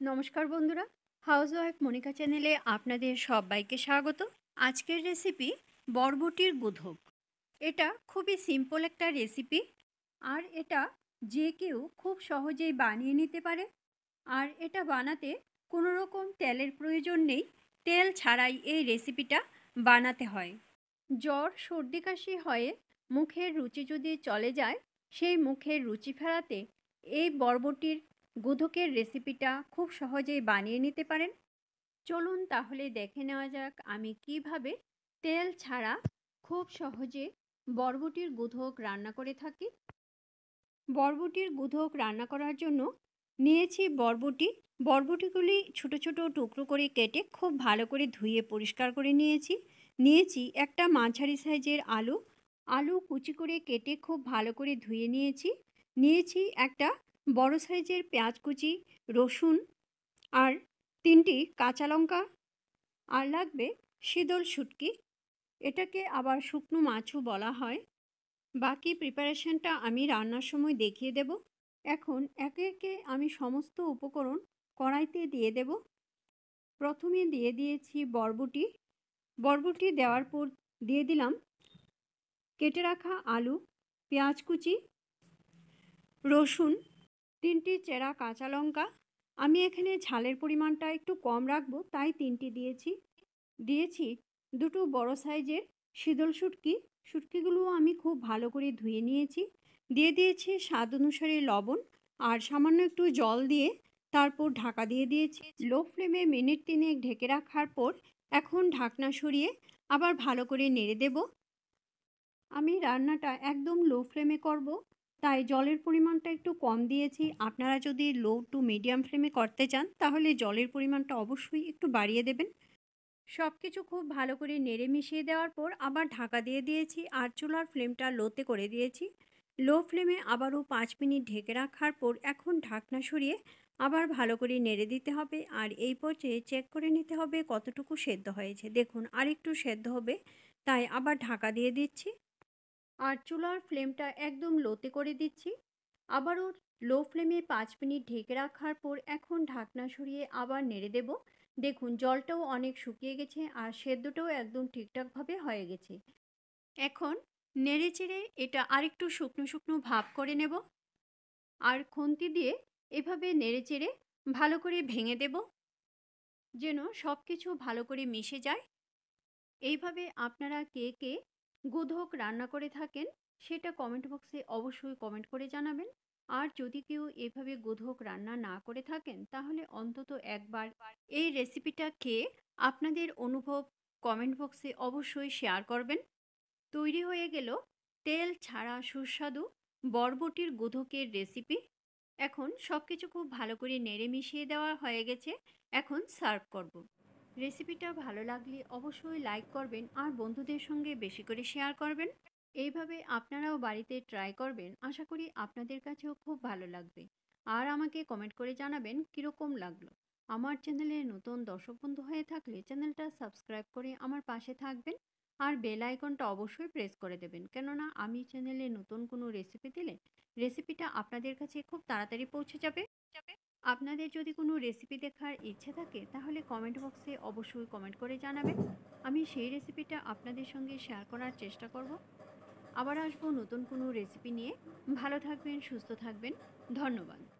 নমস্কার বন্ধুরা, হাউসওয়াইফ মনিকা চ্যানেলে আপনাদের সবাইকে স্বাগত। আজকের রেসিপি বরবটির গুঁধোক। এটা খুবই সিম্পল একটা রেসিপি, আর এটা যে কেউ খুব সহজেই বানিয়ে নিতে পারে। আর এটা বানাতে কোনো রকম তেলের প্রয়োজন নেই, তেল ছাড়াই এই রেসিপিটা বানাতে হয়। জ্বর সর্দি কাশি হয়ে মুখের রুচি যদি চলে যায়, সেই মুখের রুচি ফেরাতে এই বরবটির গুঁধোকের রেসিপিটা খুব সহজেই বানিয়ে নিতে পারেন। চলুন তাহলে দেখে নেওয়া যাক আমি কিভাবে তেল ছাড়া খুব সহজে বরবটির গুঁধোক রান্না করে থাকি। বরবটির গুঁধোক রান্না করার জন্য নিয়েছি বরবটিগুলি ছোট ছোট টুকরো করে কেটে খুব ভালো করে ধুয়ে পরিষ্কার করে নিয়েছি একটা মাঝারি সাইজের আলু কুচি করে কেটে খুব ভালো করে ধুয়ে নিয়েছি একটা বড় সাইজের পেঁয়াজ কুচি, রসুন আর 3টি কাঁচা লঙ্কা, আর লাগবে শীতল শুটকি, এটাকে আবার শুকনো মাছও বলা হয়। বাকি প্রিপারেশনটা আমি রান্নার সময় দেখিয়ে দেব। এখন একে একে আমি সমস্ত উপকরণ কড়াইতে দিয়ে দেব। প্রথমে দিয়ে দিয়েছি বরবটি দেওয়ার পর দিয়ে দিলাম কেটে রাখা আলু, পেঁয়াজ কুচি, রসুন, 3টি চেরা কাঁচা লঙ্কা। আমি এখানে ঝালের পরিমাণটা একটু কম রাখবো, তাই 3টি দিয়েছি 2টো বড় সাইজের শীতল শুটকিগুলো আমি খুব ভালো করে ধুয়ে নিয়েছি। দিয়ে দিয়েছি স্বাদ অনুসারে লবণ, আর সামান্য একটু জল দিয়ে তারপর ঢাকা দিয়ে দিয়েছি। লো ফ্লেমে মিনিট 3 ঢেকে রাখার পর এখন ঢাকনা সরিয়ে আবার ভালো করে নেড়ে দেব। আমি রান্নাটা একদম লো ফ্লেমে করব, তাই জলের পরিমাণটা একটু কম দিয়েছি। আপনারা যদি লো টু মিডিয়াম ফ্লেমে করতে চান তাহলে জলের পরিমাণটা অবশ্যই একটু বাড়িয়ে দেবেন। সব কিছু খুব ভালো করে নেড়ে মিশিয়ে দেওয়ার পর আবার ঢাকা দিয়ে দিয়েছি, আর চুলার ফ্লেমটা লোতে করে দিয়েছি। লো ফ্লেমে আবারও 5 মিনিট ঢেকে রাখার পর এখন ঢাকনা সরিয়ে আবার ভালো করে নেড়ে দিতে হবে। আর এই পর্যায়ে চেক করে নিতে হবে কতটুকু সেদ্ধ হয়েছে। দেখুন আর একটু সেদ্ধ হবে, তাই আবার ঢাকা দিয়ে দিচ্ছি, আর চুলার ফ্লেমটা একদম লোতে করে দিচ্ছি। আবারও লো ফ্লেমে 5 মিনিট ঢেকে রাখার পর এখন ঢাকনা সরিয়ে আবার নেড়ে দেব। দেখুন জলটাও অনেক শুকিয়ে গেছে, আর সেদ্ধটাও একদম ঠিকঠাকভাবে হয়ে গেছে। এখন নেড়ে চেড়ে এটা আরেকটু শুকনো শুকনো ভাব করে নেব, আর খুন্তি দিয়ে এভাবে নেড়ে চেড়ে ভালো করে ভেঙে দেব, যেন সব কিছু ভালো করে মিশে যায়। এইভাবে আপনারা কে কে গুঁধোক রান্না করে থাকেন সেটা কমেন্ট বক্সে অবশ্যই কমেন্ট করে জানাবেন। আর যদি কেউ এভাবে গুঁধোক রান্না না করে থাকেন তাহলে অন্তত একবার এই রেসিপিটা খেয়ে আপনাদের অনুভব কমেন্ট বক্সে অবশ্যই শেয়ার করবেন। তৈরি হয়ে গেল তেল ছাড়া সুস্বাদু বরবটির গুঁধোকের রেসিপি। এখন সব কিছু খুব ভালো করে নেড়ে মিশিয়ে দেওয়া হয়ে গেছে, এখন সার্ভ করব। রেসিপিটা ভালো লাগলে অবশ্যই লাইক করবেন, আর বন্ধুদের সঙ্গে বেশি করে শেয়ার করবেন। এইভাবে আপনারাও বাড়িতে ট্রাই করবেন, আশা করি আপনাদের কাছেও খুব ভালো লাগবে। আর আমাকে কমেন্ট করে জানাবেন কীরকম লাগলো। আমার চ্যানেলে নতুন দর্শক বন্ধু হয়ে থাকলে চ্যানেলটা সাবস্ক্রাইব করে আমার পাশে থাকবেন, আর বেল আইকনটা অবশ্যই প্রেস করে দেবেন, কেননা আমি চ্যানেলে নতুন কোনো রেসিপি দিলে রেসিপিটা আপনাদের কাছে খুব তাড়াতাড়ি পৌঁছে যাবে। আপনাদের যদি কোনো রেসিপি দেখার ইচ্ছে থাকে তাহলে কমেন্ট বক্সে অবশ্যই কমেন্ট করে জানাবেন, আমি সেই রেসিপিটা আপনাদের সঙ্গে শেয়ার করার চেষ্টা করব। আবার আসবো নতুন কোনো রেসিপি নিয়ে। ভালো থাকবেন, সুস্থ থাকবেন, ধন্যবাদ।